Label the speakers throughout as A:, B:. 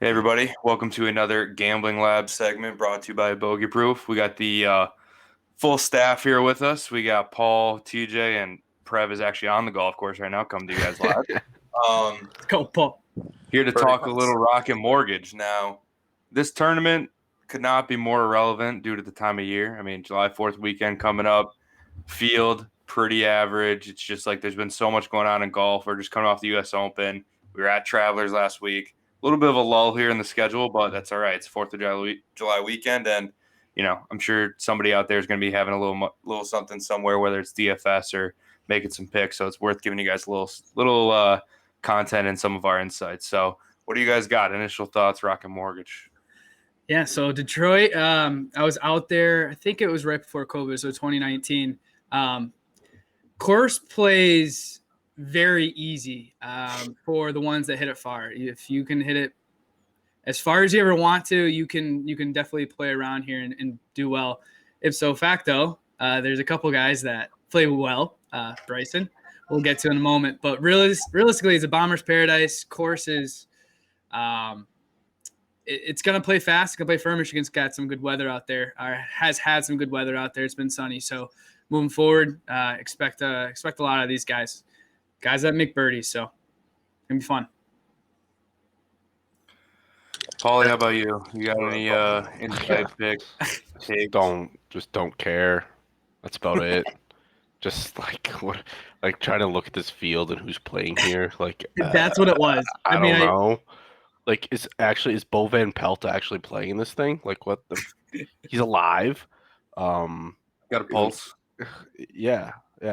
A: Hey everybody, welcome to another Gambling Lab segment brought to you by Bogey Proof. We got the full staff here with us. We got Paul, TJ, and Prev is actually on the golf course right now. Come to you guys live.
B: Let's go, Paul.
A: Here to talk a little Rocket Mortgage. Now, this tournament could not be more irrelevant due to the time of year. I mean, July 4th weekend coming up, field pretty average. It's just like there's been so much going on in golf. We're just coming off the U.S. Open. We were at Travelers last week. A little bit of a lull here in the schedule, but that's all right. It's 4th of July weekend, and I'm sure somebody out there is going to be having a little something somewhere, whether it's DFS or making some picks. So it's worth giving you guys a little content and some of our insights. So what do you guys got? Initial thoughts, Rocket Mortgage?
B: Yeah, so Detroit, I was out there, I think it was right before COVID, so 2019. Course plays very easy for the ones that hit it far. If you can hit it as far as you ever want to, you can definitely play around here and do well. Ipso facto, there's a couple guys that play well. Bryson, we'll get to in a moment. But realistically, it's a bomber's paradise. Course is it's going to play fast. It's going to play firm. Michigan's got some good weather out there, or has had some good weather out there. It's been sunny. So moving forward, expect a lot of these guys that make birdies. So it's going to be fun.
A: Paulie, how about you? You got any inside picks?
C: Don't care. That's about it. Just trying to look at this field and who's playing here.
B: That's what it was.
C: I don't know. Is Bo Van Pelt actually playing in this thing? What the? He's alive.
A: Got a pulse.
C: Yeah. Did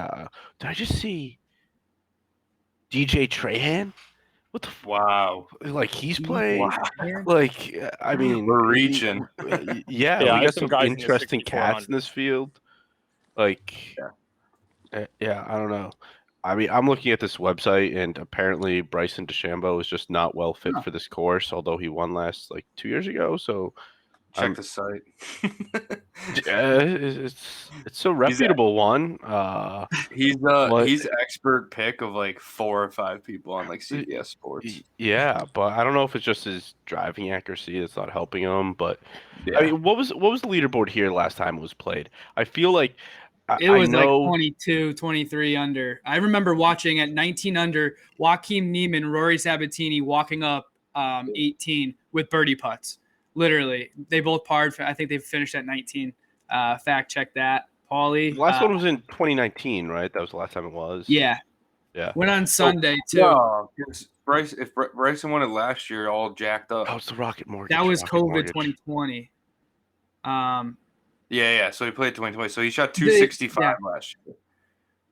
C: I just see DJ Trahan? What the?
A: Wow.
C: He's playing.
A: Wow.
C: I mean,
A: we're reaching.
C: Yeah, we got some interesting cats in this field. I don't know. I mean, I'm looking at this website, and apparently Bryson DeChambeau is just not well fit for this course, although he won last 2 years ago. So
A: check the site.
C: It's a reputable one.
A: He's expert pick of 4 or 5 people on CBS Sports.
C: Yeah, but I don't know if it's just his driving accuracy that's not helping him. But yeah. I mean, what was the leaderboard here last time it was played? I feel like.
B: It was 22, 23 under. I remember watching at 19 under, Joaquin Niemann, Rory Sabatini walking up 18 with birdie putts. Literally. They both parred. I think they finished at 19. Fact check that. Paulie.
C: The last one was in 2019, right? That was the last time it was.
B: Yeah. Went on Sunday, too.
A: No, if Bryson won it last year, all jacked up.
C: Oh, it's the Rocket Mortgage.
B: That was COVID 2020.
A: Yeah. So he played 2020. So he shot 265 last year.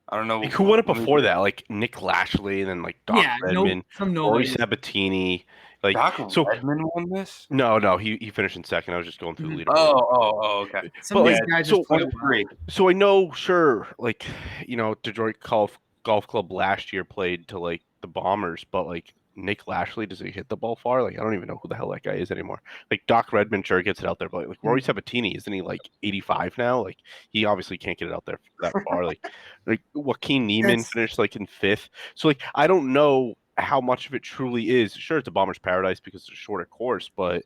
A: I don't know.
C: Who won it before that? Nick Lashley, and then Doc Redman, Rory Sabatini.
A: Doc Redman won this?
C: No, he finished in second. I was just going through the leader.
A: Oh, okay.
B: Some of these guys just play
A: great.
C: So I know, sure, Detroit Golf Club last year played to the Bombers, but Nick Lashley, does he hit the ball far? I don't even know who the hell that guy is anymore. Doc Redman sure gets it out there, but Rory Sabatini, isn't he 85 now? He obviously can't get it out there that far. Joaquin Niemann finished in 5th. So I don't know how much of it truly is. Sure, it's a bomber's paradise because it's a shorter course, but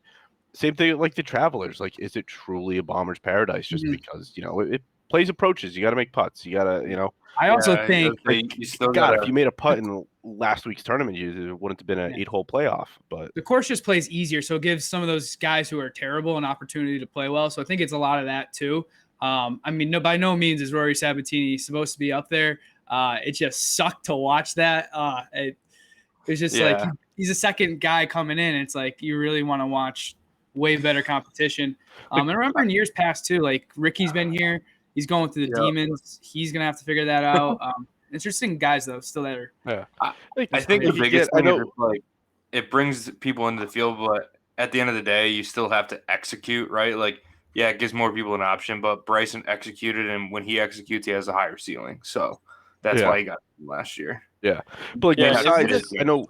C: same thing the Travelers. Is it truly a bomber's paradise just because it plays approaches? You got to make putts. You got to
B: I also think
A: you still
C: if you made a putt in last week's tournament, it wouldn't have been an 8-hole playoff. But
B: the course just plays easier, so it gives some of those guys who are terrible an opportunity to play well. So I think it's a lot of that too. I mean, by no means is Rory Sabatini supposed to be up there. It just sucked to watch that. It was just he's a second guy coming in. It's you really want to watch way better competition. And I remember in years past too, Ricky's been here. He's going through the demons. He's gonna have to figure that out. Interesting guys though, still there.
A: Yeah, I think the biggest thing is it brings people into the field, but at the end of the day, you still have to execute, right? It gives more people an option, but Bryson executed, and when he executes, he has a higher ceiling. So that's why he got last year.
C: Yeah, but I know.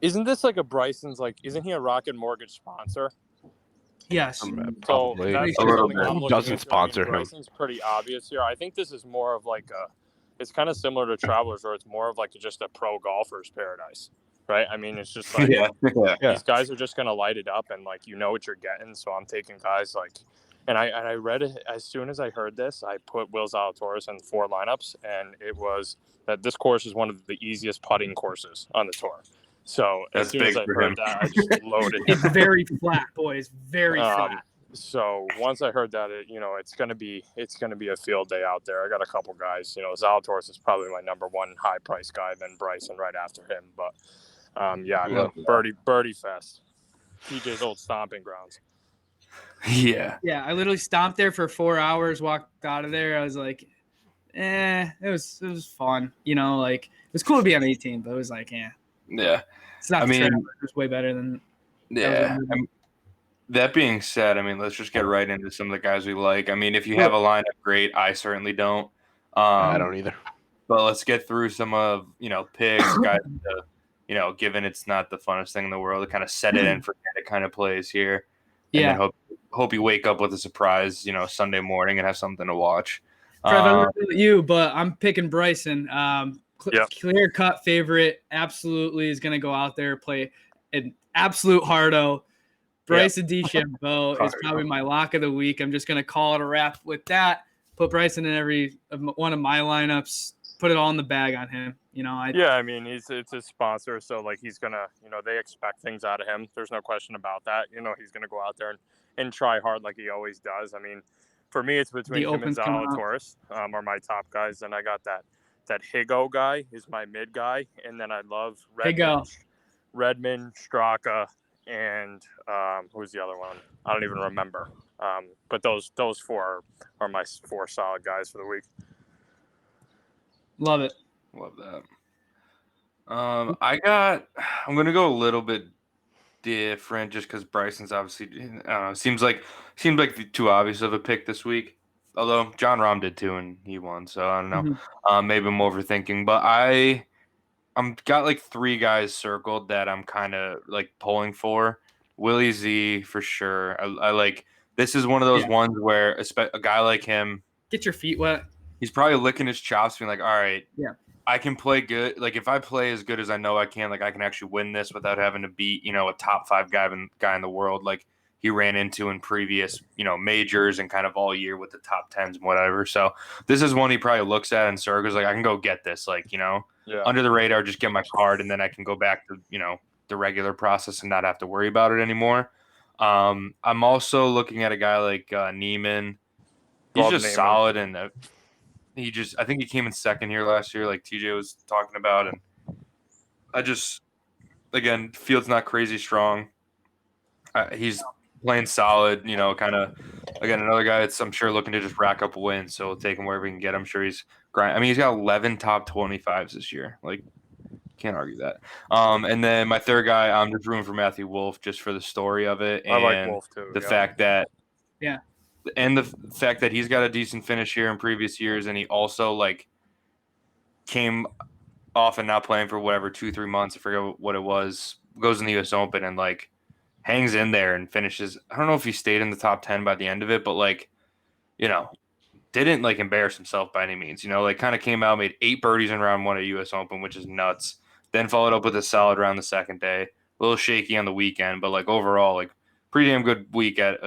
D: Isn't this a Bryson's isn't he a Rocket Mortgage sponsor?
B: Yes.
D: So that's
C: who doesn't sponsor him?
D: Bryson's pretty obvious here. I think this is more of it's kind of similar to Travelers, where it's more of just a pro golfer's paradise. right? I mean, it's just like
A: Yeah.
C: Yeah.
D: these guys are just gonna light it up, and like you know what you're getting. So I'm taking guys like, and I read it as soon as I heard this. I put Will Zalatoris in 4 lineups, and it was that this course is one of the easiest putting courses on the tour. So as
A: That's
D: soon as
A: big
D: I
A: for
D: heard
A: him.
D: that, I just loaded
B: It's
D: him.
B: very flat, boys. Very flat.
D: So once I heard that, it's gonna be a field day out there. I got a couple guys. Zalatoris is probably my number one high price guy, then Bryson right after him. But yeah,
A: Love
D: birdie fest, TJ's old stomping grounds.
A: Yeah.
B: Yeah, I literally stomped there for 4 hours, walked out of there. I was like, it was fun. Like it was cool to be on 18, but it was like,
A: Yeah.
B: it's not
A: I
B: the
A: mean,
B: trail. It was way better than
A: Yeah. That being said, I mean, let's just get right into some of the guys we like. I mean, if you have a lineup, great. I certainly don't.
C: I don't either.
A: But let's get through some of, picks, guys, given it's not the funnest thing in the world, to kind of set it and forget it kind of plays here. And
B: Yeah.
A: then hope you wake up with a surprise, Sunday morning and have something to watch.
B: Trev, I don't know about you, but I'm picking Bryson.
D: Yep.
B: Clear cut favorite. Absolutely is going to go out there, play an absolute hardo. Bryson DeChambeau is probably my lock of the week. I'm just going to call it a wrap with that. Put Bryson in every one of my lineups. Put it all in the bag on him.
D: I mean, it's his sponsor, so like he's gonna, they expect things out of him. There's no question about that. He's gonna go out there and try hard like he always does. I mean, for me, it's between him and Zalatoris are my top guys. Then I got that Higo guy is my mid guy, and then I love Redmond, Straka, and who's the other one? I don't even remember. But those 4 are my 4 solid guys for the week.
B: Love it.
A: Love that. I'm gonna go a little bit different just because Bryson's obviously seems like too obvious of a pick this week. Although John Rahm did too and he won, so I don't know.
B: Mm-hmm.
A: Maybe I'm overthinking, but I'm got like 3 guys circled that I'm kind of like pulling for. Willie Z for sure. I like this is one of those ones where a guy like him,
B: get your feet wet.
A: He's probably licking his chops, being like, all right, I can play good. Like if I play as good as I know I can, like I can actually win this without having to beat, a top 5 guy in the world. Like he ran into in previous, majors and kind of all year with the top 10s and whatever. So this is one he probably looks at and circles like, I can go get this, under the radar, just get my card. And then I can go back to, the regular process and not have to worry about it anymore. I'm also looking at a guy like Neiman. He's just solid and I think he came in second here last year, like TJ was talking about. And again, field's not crazy strong. He's playing solid, kind of, again, another guy that's, I'm sure, looking to just rack up wins. So we'll take him wherever we can get. I'm sure he's grinding. I mean, he's got 11 top 25s this year. Like, can't argue that. And then my third guy, I'm just rooting for Matthew Wolff just for the story of it. And
D: I like Wolff too.
A: The fact that,
B: and
A: the fact that he's got a decent finish here in previous years, and he also came off and not playing for whatever 2-3 months, I forget what it was, goes in the U.S. Open and hangs in there and finishes. I don't know if he stayed in the top 10 by the end of it, but didn't embarrass himself by any means. Kind of came out, made 8 birdies in round 1 at U.S. Open, which is nuts. Then followed up with a solid round the second day. A little shaky on the weekend, but overall, pretty damn good week at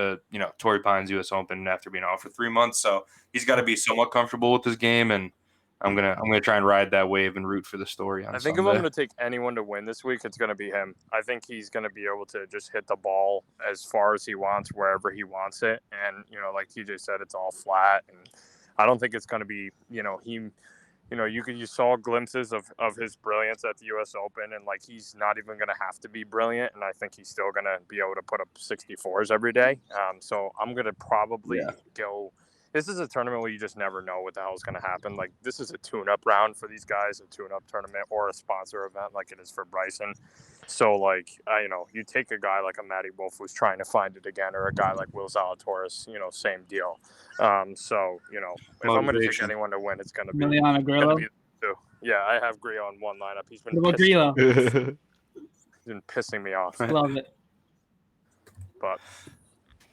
A: Torrey Pines U.S. Open after being off for 3 months. So he's got to be somewhat comfortable with his game, and I'm gonna try and ride that wave and root for the story. I think
D: if I'm gonna take anyone to win this week, it's gonna be him. I think he's gonna be able to just hit the ball as far as he wants, wherever he wants it, and like TJ said, it's all flat, and I don't think it's gonna be you saw glimpses of his brilliance at the U.S. Open, and he's not even going to have to be brilliant, and I think he's still going to be able to put up 64s every day. So I'm going to probably go. This is a tournament where you just never know what the hell is going to happen. This is a tune-up round for these guys, a tune-up tournament or a sponsor event like it is for Bryson. So you take a guy like a Matty Wolff who's trying to find it again, or a guy like Will Zalatoris, same deal. So if I'm going to take anyone to win, it's going to be
B: Emiliano Grillo.
D: Yeah, I have Grillo in one lineup. He's been pissing me off.
B: Love it.
D: But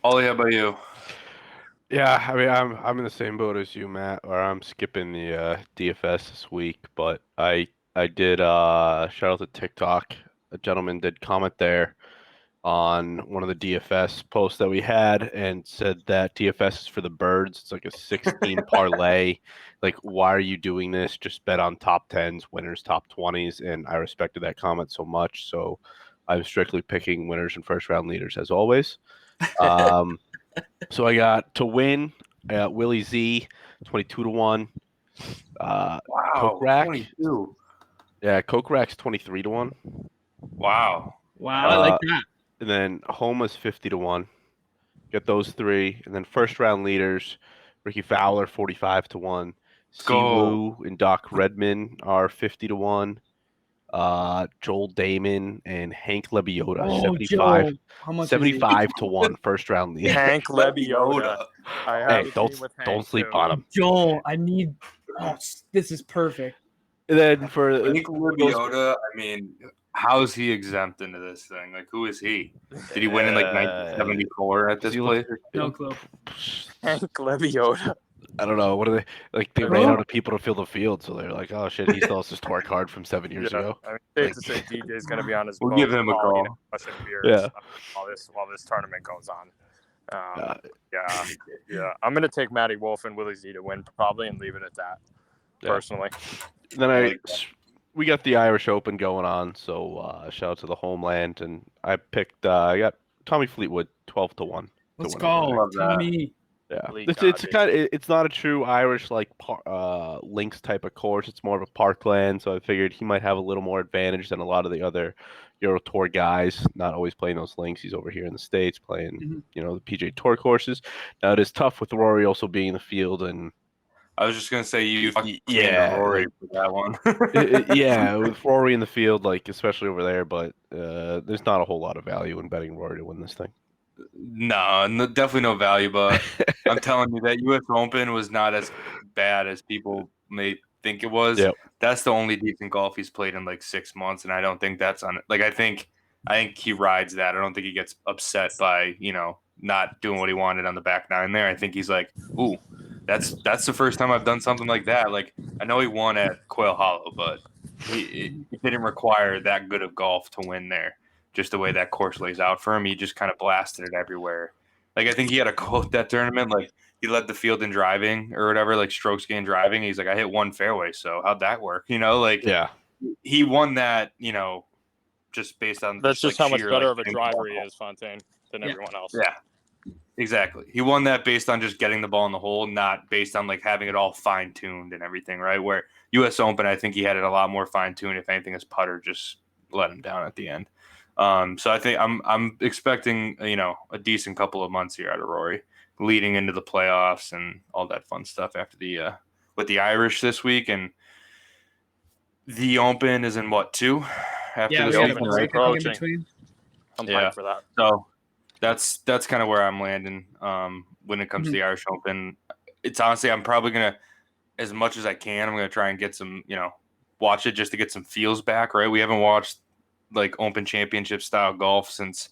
A: Ollie, how about you?
C: Yeah, I mean, I'm in the same boat as you, Matt, or I'm skipping the DFS this week, but I did shout out to TikTok. a gentleman did comment there on one of the DFS posts that we had and said that DFS is for the birds. It's like a 16 parlay. Like, why are you doing this? Just bet on top 10s, winners, top 20s. And I respected that comment so much. So I'm strictly picking winners and first round leaders as always. So I got to win Willie Z, 22-1.
A: Wow,
C: Kokrak.
A: 22.
C: Yeah, Kokrak's 23-1.
A: Wow.
B: Wow, I like that.
C: And then Homa's 50-1. Get those three. And then first round leaders, Ricky Fowler 45-1.
A: Go.
C: Siwoo and Doc Redman are 50-1. Joel Damon and Hank Lebioda,
B: Oh,
C: 75
B: Joe, how much is he?
C: 75-1 first round leader.
D: Hank Lebioda. I have
C: Hey,
D: a team
C: don't
D: with Hank
C: don't sleep
D: too.
C: on him.
B: Joel, I need. Oh, this is perfect.
C: And then for
A: Nick Lebioda, I mean, how is he exempt into this thing? Like, who is he? Did he win in like 1974 at this
C: does he look-
A: place?
B: No clue.
D: Hank Lebioda.
C: I don't know. What are they like? They ran out of people to fill the field, so they're like, "Oh shit, he still has his torque card from 7 years ago."
D: I mean, safe to say DJ's going to be on his
A: We'll
D: boat
A: give him a
D: calling
A: call.
D: Russian beers,
C: Yeah.
D: while this tournament goes on. Yeah. I'm going to take Matty Wolf and Willie Z to win probably and leave it at that.
C: Yeah.
D: Personally,
C: Then we got the Irish Open going on, so shout out to the homeland, and I picked I got Tommy Fleetwood 12-1.
B: Let's
C: win
B: go,
A: Love that.
B: Tommy.
C: Yeah,
D: Elite
C: it's
D: God,
C: kind of it's not a true Irish like links type of course. It's more of a parkland, so I figured he might have a little more advantage than a lot of the other Euro Tour guys. Not always playing those links. He's over here in the States playing,
B: Mhm.
C: the PGA Tour courses. Now it is tough with Rory also being in the field, and
A: I was just gonna say you
C: yeah,
A: Rory
C: like-
A: for that one.
C: yeah, with Rory in the field, like especially over there, but there's not a whole lot of value in betting Rory to win this thing.
A: No, definitely no value. But I'm telling you that U.S. Open was not as bad as people may think it was.
C: Yep.
A: That's the only decent golf he's played in like 6 months, and I don't think that's on. Like I think he rides that. I don't think he gets upset by not doing what he wanted on the back nine there. I think he's like, ooh, that's the first time I've done something like that. Like I know he won at Quail Hollow, but he didn't require that good of golf to win there. Just the way that course lays out for him, he just kind of blasted it everywhere. Like I think he had a quote that tournament, like he led the field in driving or whatever, like strokes gained driving. He's like, I hit one fairway, so how'd that work? Like
C: Yeah,
A: he won that, just based on
D: that's just
A: like,
D: how much
A: sheer,
D: better
A: like,
D: of a driver he is, Fontaine, than
B: Yeah.
D: everyone else.
A: Yeah, exactly. He won that based on just getting the ball in the hole, not based on like having it all fine tuned and everything, right? Where U.S. Open, I think he had it a lot more fine tuned. If anything, his putter just let him down at the end. So I think I'm expecting a decent couple of months here out of Rory, leading into the playoffs and all that fun stuff after the with the Irish this week, and the Open is in what 2 after
B: Yeah,
A: this
B: we got
A: week,
B: a
D: Open,
B: break,
A: right?
B: I think, in
D: approaching.
B: between.
D: I'm
A: Yeah.
D: hyped for that.
A: So that's kind of where I'm landing when it comes to the Irish Open. It's honestly I'm probably gonna, as much as I can, I'm gonna try and get some watch it just to get some feels back. Right, we haven't watched like Open Championship style golf since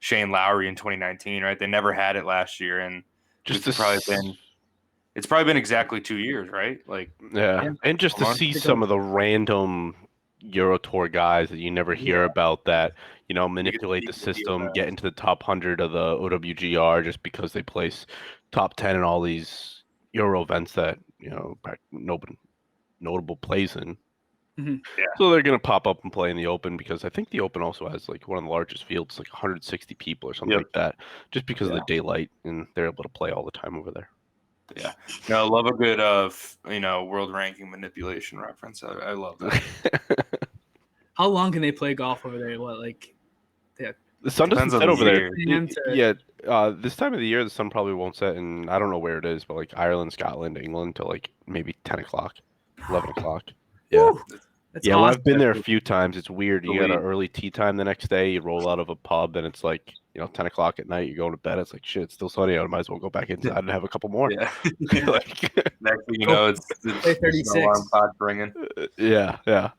A: Shane Lowry in 2019. Right, they never had it last year, and it's probably been exactly 2 years. Right, like
C: yeah, and just to
A: Come on.
C: see some of the random Euro Tour guys that you never hear about that manipulate the system, get into the top 100 of the OWGR just because they place top 10 in all these Euro events that nobody notable plays in.
B: Mhm.
A: Yeah.
C: So they're gonna pop up and play in the Open because I think the Open also has like one of the largest fields, like 160 people or something
A: Yep.
C: like that, just because of
A: Yeah.
C: the daylight, and they're able to play all the time over there.
A: Yeah, no, I love a good world ranking manipulation reference. I love that.
B: How long can they play golf over there? What, like?
C: The sun doesn't
A: Depends on
C: set
A: the
C: over there.
B: year. PM to-
C: Yeah, this time of the year the sun probably won't set, and I don't know where it is, but like Ireland, Scotland, England till like maybe 10 o'clock, 11 o'clock. Yeah,
B: That's
C: yeah. Well,
B: awesome.
C: I've been there a few times. It's weird. You got an
A: Sweet.
C: early tea time the next day. You roll out of a pub, and it's like 10 o'clock at night. You're going to bed. It's like shit. It's still sunny out. I might as well go back inside and have a couple more.
A: Yeah,
C: Like,
A: next thing you know, it's
B: Play 36.
A: an alarm clock ringing.
C: yeah.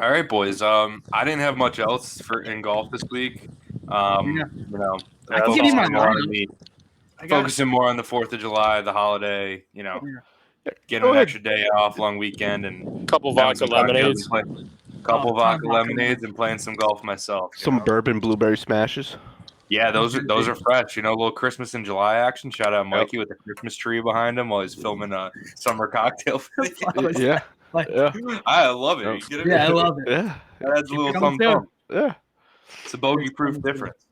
A: All right, boys. I didn't have much else in golf this week.
B: Yeah.
A: I
B: can give you my
A: focusing more on the 4th of July, the holiday. Getting
C: Go
A: an
C: ahead.
A: extra day off, long weekend, and
D: Couple
A: having
D: vodka
A: some cocktails
D: lemonades.
A: and play. couple
B: ton of
A: vodka
B: vodka
A: lemonades and playing some golf myself. you
C: Some
A: know?
C: bourbon blueberry smashes.
A: Yeah, those are fresh. You know, a little Christmas in July action. Shout out Mikey with the Christmas tree behind him while he's filming a summer cocktail video.
C: Yeah.
B: Like,
C: Yeah.
A: I love it.
C: Yep.
A: You get it?
B: yeah, I love it.
C: Yeah.
A: That adds a little
B: Coming
A: thumb
B: soon.
A: thumb.
C: Yeah.
A: It's a bogey proof
B: Coming soon.
A: difference.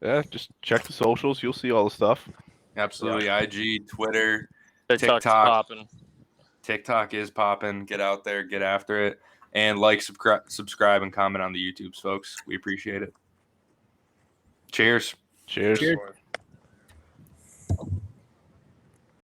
C: Yeah. Just check the socials. You'll see all the stuff.
A: Absolutely. IG, Twitter,
D: TikTok's
A: TikTok.
D: popping.
A: TikTok is popping. Get out there, get after it, and like, subscribe, and comment on the YouTubes, folks. We appreciate it. Cheers.
C: Cheers.
B: Cheers.